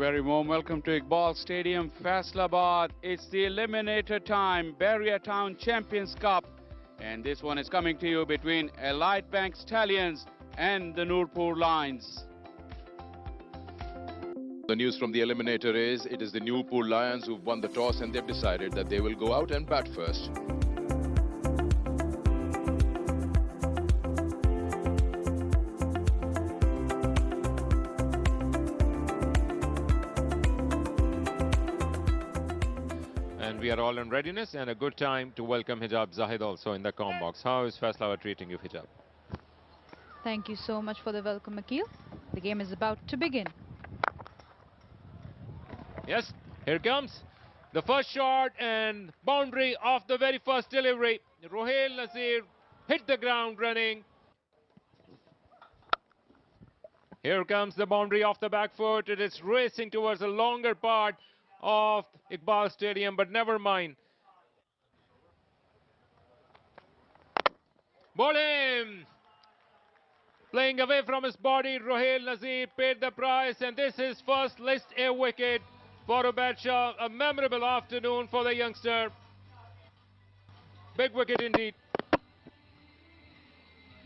very warm welcome to Iqbal Stadium, Faisalabad. It's the eliminator time, Bahria Town Champions Cup. And this one is coming to you between Allied Bank Stallions and the Nurpur Lions. The news from the eliminator is it is the Nurpur Lions who've won the toss and they've decided that they will go out and bat first. And we are all in readiness and a good time to welcome Hijab Zahid also in the comm box. How is Faisalabad treating you, Hijab? Thank you so much for the welcome, Akil. The game is about to begin. Yes, here comes the first shot and boundary of the very first delivery. Rohail Nazir hit the ground running. Here comes the boundary off the back foot. It is racing towards a longer part of Iqbal Stadium, but never mind. Ball him! Playing away from his body, Rohail Nazir paid the price, and this is first list A wicket for Ubaid Shah. A memorable afternoon for the youngster. Big wicket indeed.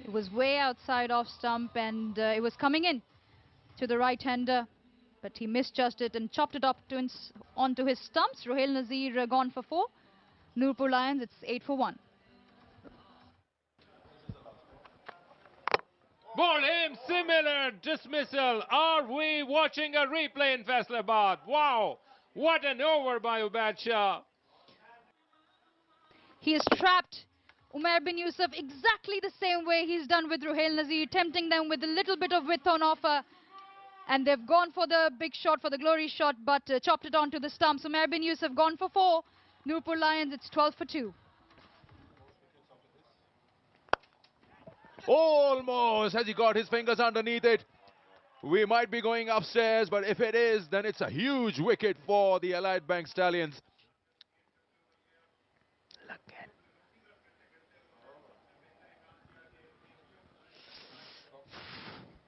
It was way outside off stump and it was coming in to the right-hander, but he misjudged it and chopped it up onto his stumps. Rohail Nazir gone for 4. Nurpur Lions, it's 8 for 1. Ball him, similar dismissal. Are we watching a replay in Faisalabad? Wow, what an over by Ubaid Shah. He has trapped Umair bin Yusuf exactly the same way he's done with Rohail Nazir, tempting them with a little bit of width on offer. And they've gone for the big shot, for the glory shot, but chopped it onto the stumps. Umair bin Yusuf gone for 4. Nurpur Lions, it's 12 for 2. Almost has he got his fingers underneath it. We might be going upstairs, but if it is, then it's a huge wicket for the Allied Bank Stallions. Look at.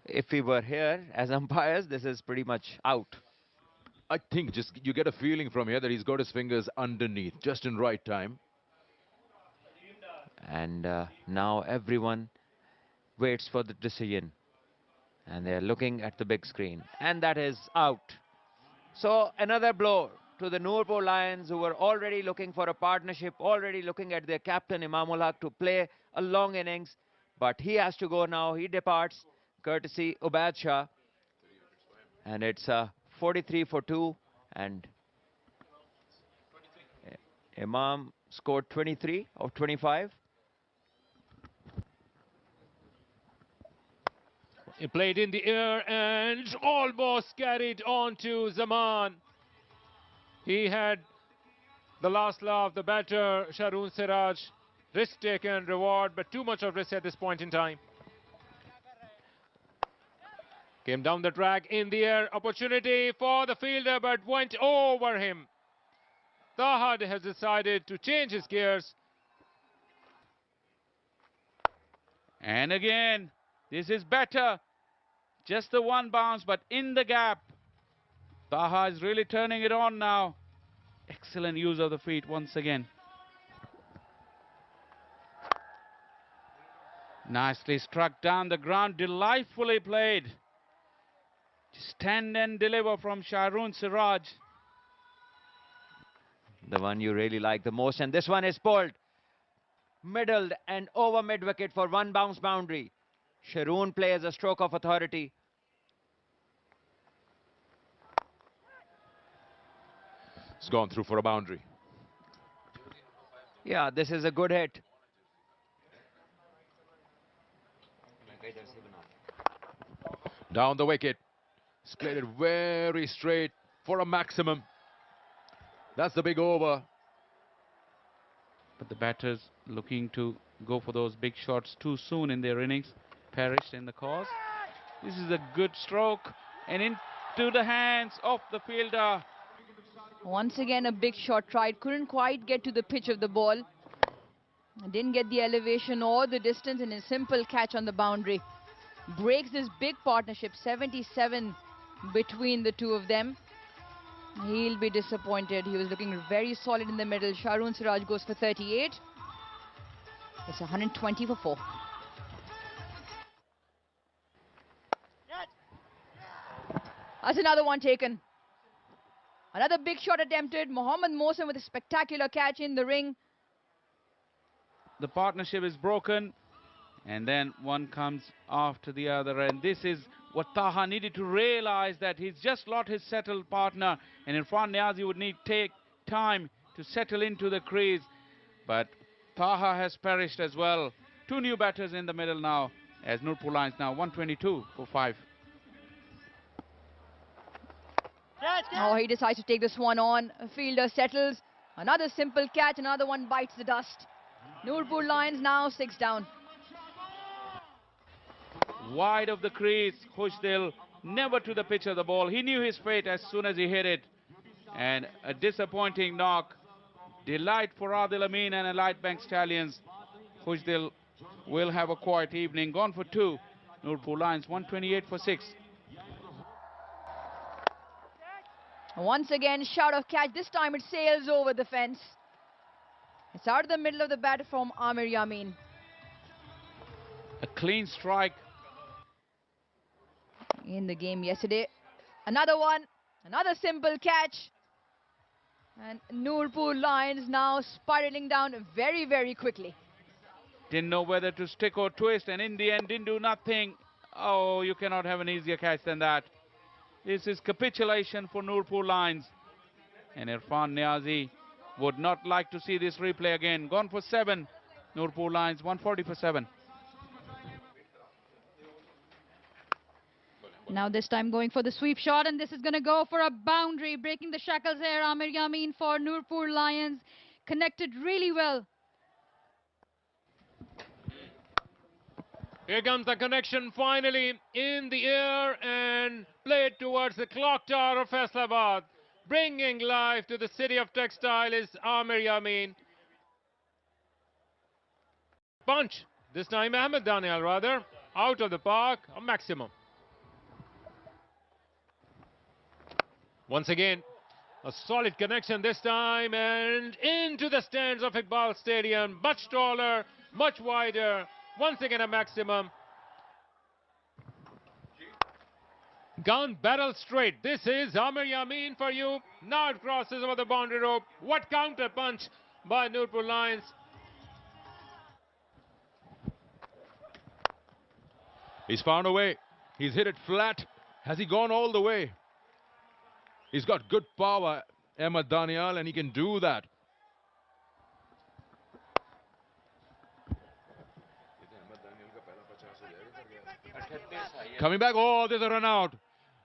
If we were here as umpires, this is pretty much out. I think just you get a feeling from here that he's got his fingers underneath, just in right time. And now everyone waits for the decision. And they're looking at the big screen. And that is out. So another blow to the Nurpur Lions, who were already looking for a partnership, already looking at their captain Imamul Haq to play a long innings. But he has to go now. He departs, courtesy Ubaid Shah. And it's 43 for 2. And Imam scored 23 of 25. He played in the air and almost carried on to Zaman. He had the last laugh, the batter, Shahrun Siraj. Risk taken, reward, but too much of risk at this point in time. Came down the track in the air. Opportunity for the fielder, but went over him. Taha has decided to change his gears. And again, this is better. Just the one bounce, but in the gap. Taha is really turning it on now. Excellent use of the feet once again. Nicely struck down the ground, delightfully played. Stand and deliver from Shahrun Siraj. The one you really like the most. And this one is pulled. Middled and over mid-wicket for one bounce boundary. Shahrun plays a stroke of authority. It's gone through for a boundary. Yeah, this is a good hit. Down the wicket. It's played it very straight for a maximum. That's the big over. But the batters looking to go for those big shots too soon in their innings. Perished in the cause. This is a good stroke and into the hands of the fielder. Once again, a big shot tried. Couldn't quite get to the pitch of the ball. Didn't get the elevation or the distance, and a simple catch on the boundary. Breaks this big partnership, 77 between the two of them. He'll be disappointed. He was looking very solid in the middle. Shahrun Siraj goes for 38. It's 120 for 4. That's another one taken. Another big shot attempted. Mohammad Mohsen with a spectacular catch in the ring. The partnership is broken, and then one comes after the other, and this is what Taha needed to realize, that he's just lost his settled partner, and Irfan Niazi would need take time to settle into the crease, but Taha has perished as well. Two new batters in the middle now, as Nurpur Lions now 122 for 5. Oh, he decides to take this one on. Fielder settles. Another simple catch. Another one bites the dust. Nurpur Lions now 6 down. Wide of the crease, Khushdil never to the pitch of the ball. He knew his fate as soon as he hit it. And a disappointing knock. Delight for Adil Amin and Elite Bank Stallions. Khushdil will have a quiet evening. Gone for 2. Nurpur Lions 128 for 6. Once again, shout of catch. This time it sails over the fence. It's out of the middle of the bat from Amir Yamin. A clean strike. In the game yesterday. Another one. Another simple catch. And Nurpur Lions now spiraling down very, very quickly. Didn't know whether to stick or twist, and in the end didn't do nothing. Oh, you cannot have an easier catch than that. This is capitulation for Nurpur Lions. And Irfan Niazi would not like to see this replay again. Gone for 7. Nurpur Lions 140 for 7. Now this time going for the sweep shot, and this is going to go for a boundary. Breaking the shackles here, Amir Yamin for Nurpur Lions. Connected really well. Here comes the connection finally in the air and played towards the clock tower of Faisalabad. Bringing life to the city of textile is Amir Yamin. Punch. This time Ahmed Daniel rather. Out of the park, a maximum. Once again, a solid connection this time and into the stands of Iqbal Stadium. Much taller, much wider. Once again a maximum. Gun barrel straight. This is Amir Yamin for you. Now it crosses over the boundary rope. What counter punch by Nurpur Lions. He's found a way. He's hit it flat. Has he gone all the way? He's got good power, Ahmed Daniel, and he can do that. Coming back, oh, there's a run out.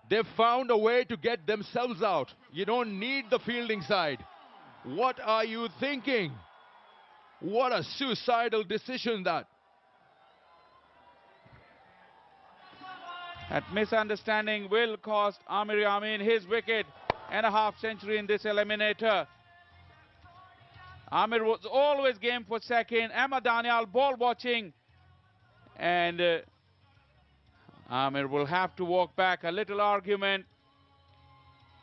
They've found a way to get themselves out. You don't need the fielding side. What are you thinking? What a suicidal decision that. That misunderstanding will cost Amir Yamin his wicket and a half century in this eliminator. Amir was always game for second. Ahmed Daniel ball watching. And Amir will have to walk back. A little argument.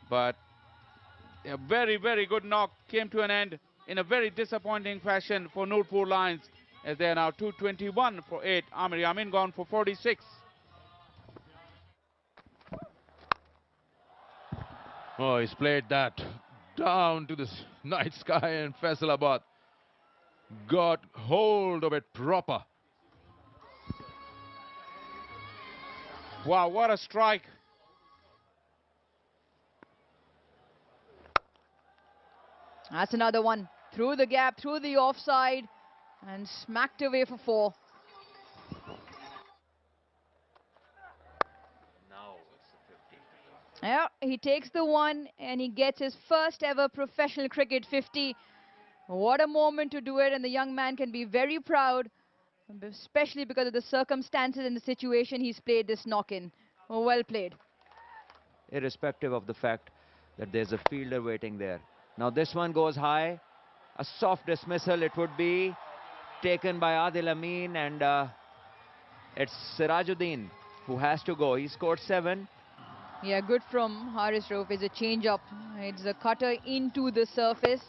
But a very, very good knock came to an end in a very disappointing fashion for Nurpur Lions, as they are now 221 for 8. Amir Yamin gone for 46. Oh, he's played that down to the night sky, and Faisalabad got hold of it proper. Wow, what a strike. That's another one. Through the gap, through the offside, and smacked away for 4. Yeah, he takes the one and he gets his first ever professional cricket 50. What a moment to do it, and the young man can be very proud, especially because of the circumstances and the situation he's played this knock-in. Well played. Irrespective of the fact that there's a fielder waiting there. Now this one goes high. A soft dismissal it would be, taken by Adil Amin, and it's Sirajuddin who has to go. He scored 7. Yeah, good from Haris Rauf is a change-up. It's a cutter into the surface.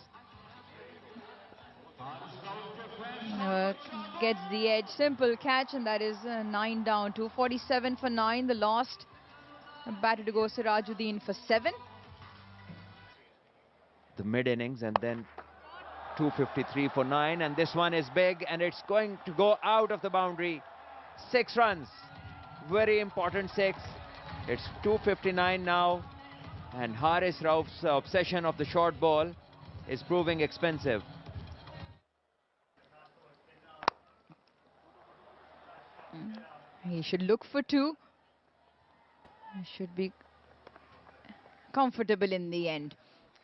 Gets the edge. Simple catch, and that is 9 down. 247 for 9. The last batter to go, Sirajuddin for 7. The mid-innings, and then 253 for 9, and this one is big, and it's going to go out of the boundary. 6 runs. Very important 6. It's 259 now, and Haris Rauf's obsession of the short ball is proving expensive. He should look for 2. He should be comfortable in the end.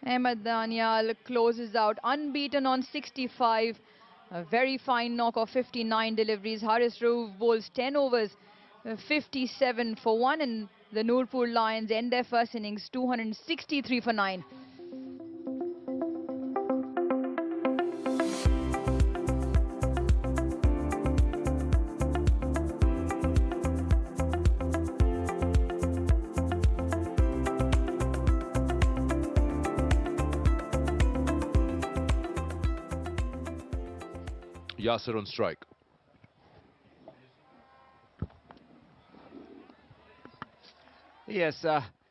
Ahmed Daniel closes out unbeaten on 65. A very fine knock of 59 deliveries. Haris Rauf bowls 10 overs, 57 for 1, and the Nurpur Lions end their first innings 263 for 9. Yasir on strike. Yes,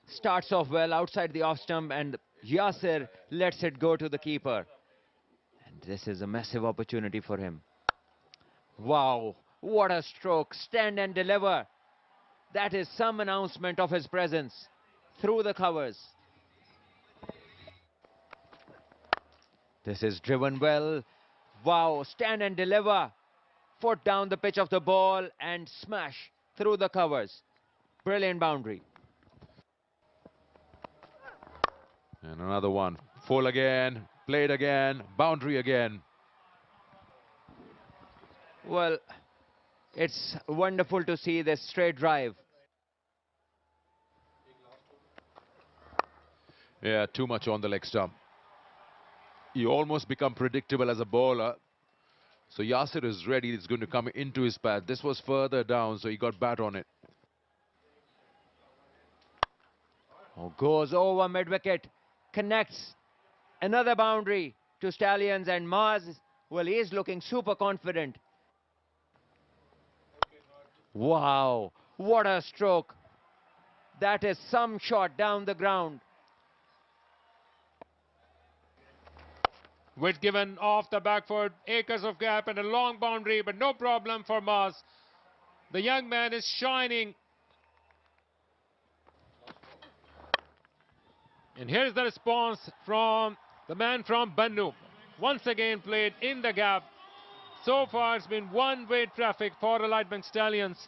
starts off well outside the off stump, and Yasir lets it go to the keeper. And this is a massive opportunity for him. Wow, what a stroke. Stand and deliver. That is some announcement of his presence through the covers. This is driven well. Wow, stand and deliver. Foot down the pitch of the ball and smash through the covers. Brilliant boundary. And another one. Full again, played again, boundary again. Well, it's wonderful to see this straight drive. Yeah, too much on the leg stump. You almost become predictable as a bowler. So Yasir is ready. It's going to come into his path. This was further down, so he got bat on it. Oh, goes over mid-wicket. Connects. Another boundary to Stallions, and Mars, well, he is looking super confident. Wow, what a stroke. That is some shot down the ground. Width given off the back foot, acres of gap and a long boundary, but no problem for Mars. The young man is shining. And here's the response from the man from Bannu. Once again played in the gap. So far it's been one-way traffic for the Lightbank Stallions.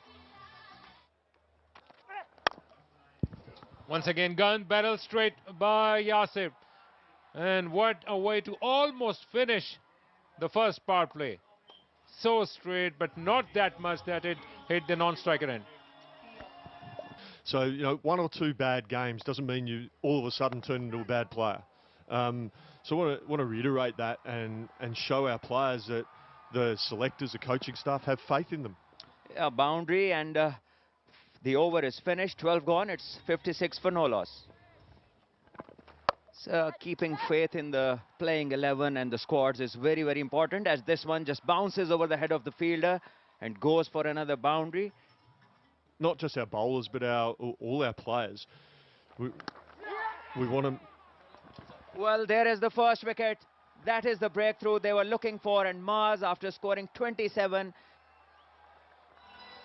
Once again gun barrel straight by Yasir. And what a way to almost finish the first power play. So straight, but not that much that it hit the non-striker end. So, you know, 1 or 2 bad games doesn't mean you all of a sudden turn into a bad player. So I want to reiterate that and show our players that the selectors, the coaching staff have faith in them. A boundary, and the over is finished. 12 gone. It's 56 for no loss. So keeping faith in the playing 11 and the squads is very, very important, as this one just bounces over the head of the fielder and goes for another boundary. Not just our bowlers, but all our players. We want to... Well, there is the first wicket. That is the breakthrough they were looking for, and Mars, after scoring 27,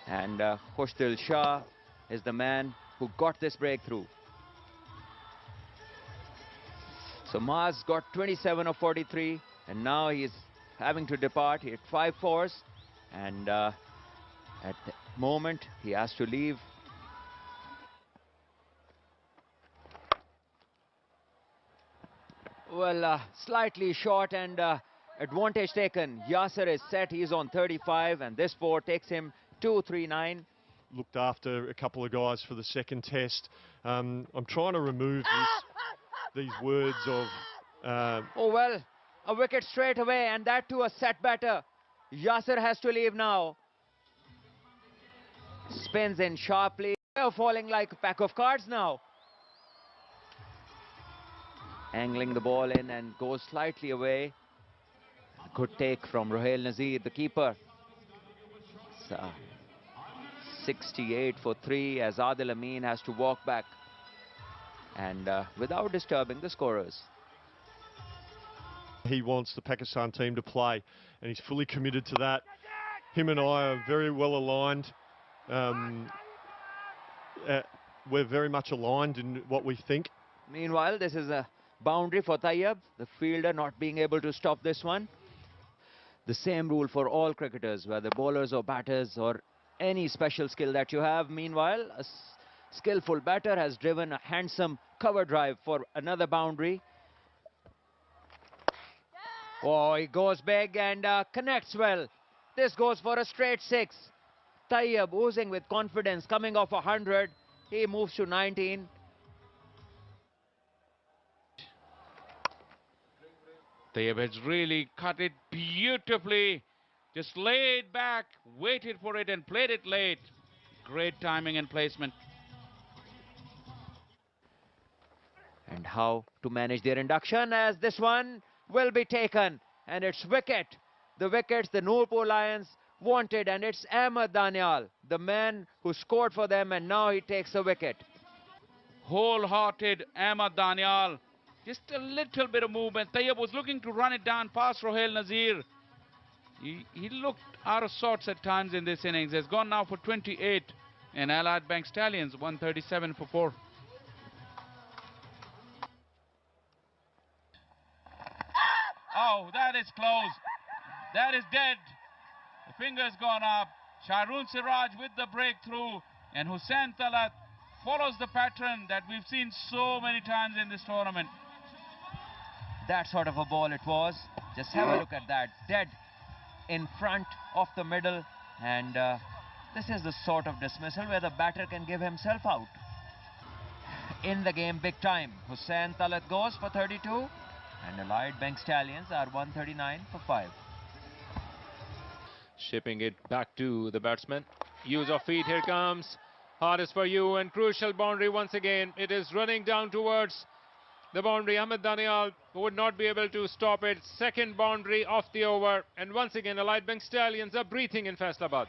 and Khushdil Shah is the man who got this breakthrough. So Mars got 27 of 43, and now he's having to depart. He had 5 fours, and at the moment he has to leave. Well, slightly short, and advantage taken. Yasir is set. He's on 35, and this 4 takes him 239. Looked after a couple of guys for the second test. I'm trying to remove these words of... Oh, well, a wicket straight away, and that to a set batter. Yasir has to leave now. Spins in sharply. They're falling like a pack of cards now. angling the ball in and goes slightly away. Good take from Ruhail Nazir, the keeper. It's 68 for 3 as Adil Amin has to walk back and without disturbing the scorers. He wants the Pakistan team to play, and he's fully committed to that. Him and I are very well aligned. We're very much aligned in what we think. Meanwhile, this is a boundary for Tayyab, the fielder not being able to stop this one. The same rule for all cricketers, whether bowlers or batters or any special skill that you have. Meanwhile, a skillful batter has driven a handsome cover drive for another boundary. Oh, he goes big and connects well. This goes for a straight 6. Tayyab oozing with confidence, coming off 100. He moves to 19. Tayyab has really cut it beautifully. Just laid back, waited for it and played it late. Great timing and placement. And how to manage their induction, as this one will be taken. And it's wicket. The wickets the Nurpur Lions wanted, and it's Ahmed Danial, the man who scored for them, and now he takes a wicket. Wholehearted Ahmed Danial. Just a little bit of movement. Tayyab was looking to run it down past Ruhail Nazir. He looked out of sorts at times in this innings. Has gone now for 28, and Allied Bank Stallions 137 for 4. Oh, that is close. That is dead. The finger's gone up. Shahrun Siraj with the breakthrough, and Hussain Talat follows the pattern that we've seen so many times in this tournament. That sort of a ball it was. Just have a look at that. Dead in front of the middle, and this is the sort of dismissal where the batter can give himself out. In the game big time, Hussain Talat goes for 32, and Allied Bank Stallions are 139 for 5. Shipping it back to the batsman. Use of feet, here comes. Hardest for you, and crucial boundary once again. It is running down towards the boundary. Ahmed Danial would not be able to stop it. Second boundary of the over, and once again Allied Bank Stallions are breathing in Faisalabad.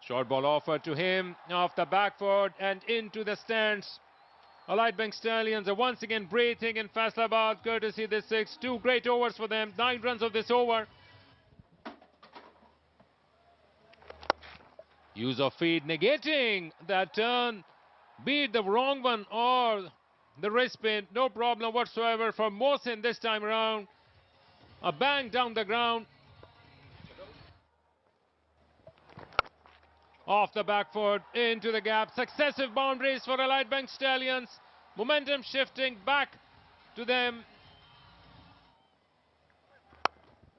Short ball offered to him off the back foot and into the stands. Allied Bank Stallions are once again breathing in Faisalabad, courtesy this 6. 2 great overs for them. 9 runs of this over. Use of feet negating that turn, be it the wrong one or the wrist spin. No problem whatsoever for Mohsin this time around. A bang down the ground. Off the back foot, into the gap. Successive boundaries for Allied Bank Stallions. Momentum shifting back to them.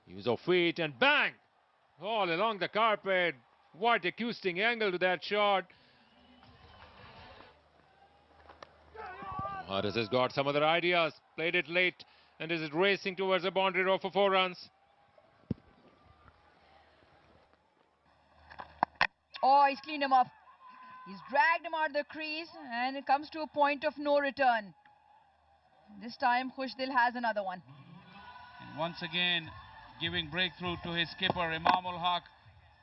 Use of feet and bang! All along the carpet. What acoustic angle to that shot. Hardest has got some other ideas. Played it late and is racing towards a boundary row for 4 runs. Oh, he's cleaned him up. He's dragged him out of the crease, and it comes to a point of no return. This time, Khushdil has another one. And once again, giving breakthrough to his skipper, Imamul Haq.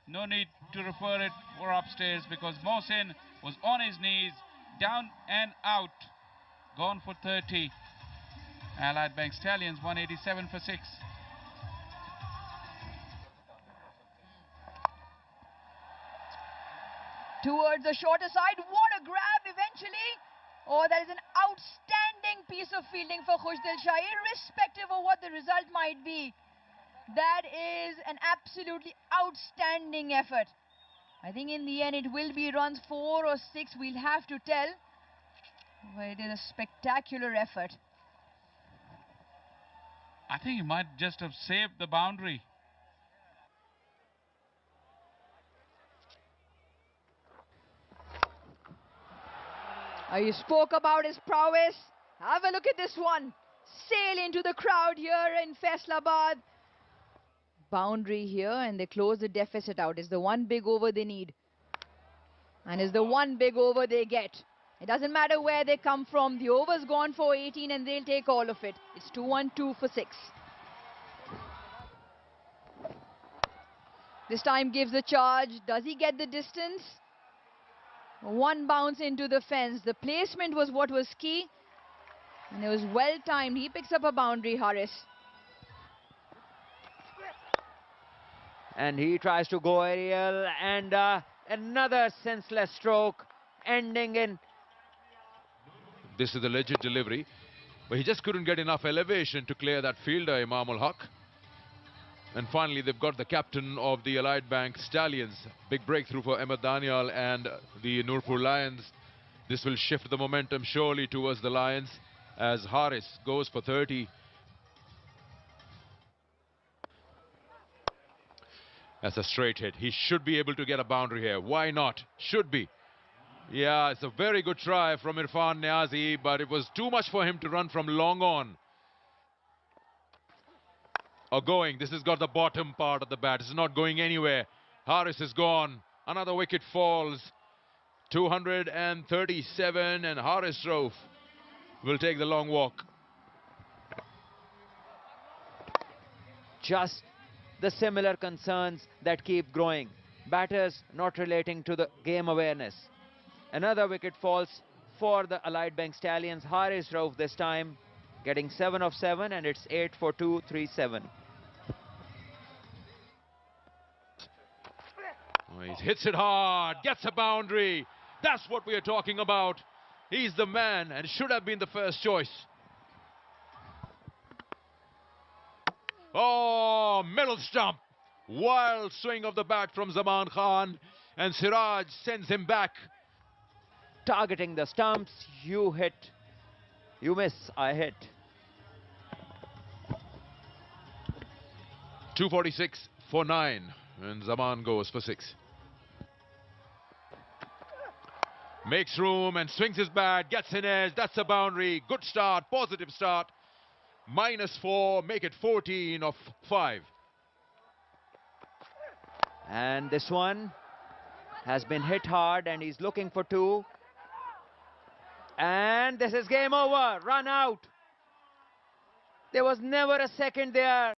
No need to refer it for upstairs because Mohsin was on his knees, down and out. Gone for 30. Allied Bank Stallions 187 for 6. Towards the shorter side. What a grab eventually. Oh, that is an outstanding piece of fielding for Khushdil Shah, irrespective of what the result might be. That is an absolutely outstanding effort. I think in the end it will be runs 4 or 6. We'll have to tell. But it is a spectacular effort. I think he might just have saved the boundary. You spoke about his prowess. Have a look at this one. Sail into the crowd here in Faisalabad. Boundary here, and they close the deficit out. It's the one big over they need. And it's the one big over they get. It doesn't matter where they come from. The over's gone for 18 and they'll take all of it. It's 2-1-2 for 6. This time gives the charge. Does he get the distance? One bounce into the fence. The placement was what was key. And it was well timed. He picks up a boundary, Haris. And he tries to go aerial, and another senseless stroke ending in. This is the legit delivery, but he just couldn't get enough elevation to clear that fielder, Imamul Haq. And finally, they've got the captain of the Allied Bank Stallions. Big breakthrough for Ahmed Daniel and the Nurpur Lions. This will shift the momentum surely towards the Lions as Haris goes for 30. That's a straight hit. He should be able to get a boundary here. Why not? Should be. Yeah, it's a very good try from Irfan Niazi, but it was too much for him to run from long on. Going. This has got the bottom part of the bat. It's not going anywhere. Haris is gone. Another wicket falls. 237, and Haris Rauf will take the long walk. Just the similar concerns that keep growing. Batters not relating to the game awareness. Another wicket falls for the Allied Bank Stallions. Haris Rauf this time getting 7 of 7, and it's 8 for 237. Oh, he hits it hard, gets a boundary. That's what we are talking about. He's the man and should have been the first choice. Oh, middle stump. Wild swing of the bat from Zaman Khan, and Siraj sends him back. Targeting the stumps, you hit, you miss, I hit. 246 for 9, and Zaman goes for 6. Makes room and swings his bat, gets an edge. That's a boundary. Good start, positive start. -4, make it 14 of 5. And this one has been hit hard, and he's looking for 2. And this is game over. Run out. There was never a second there.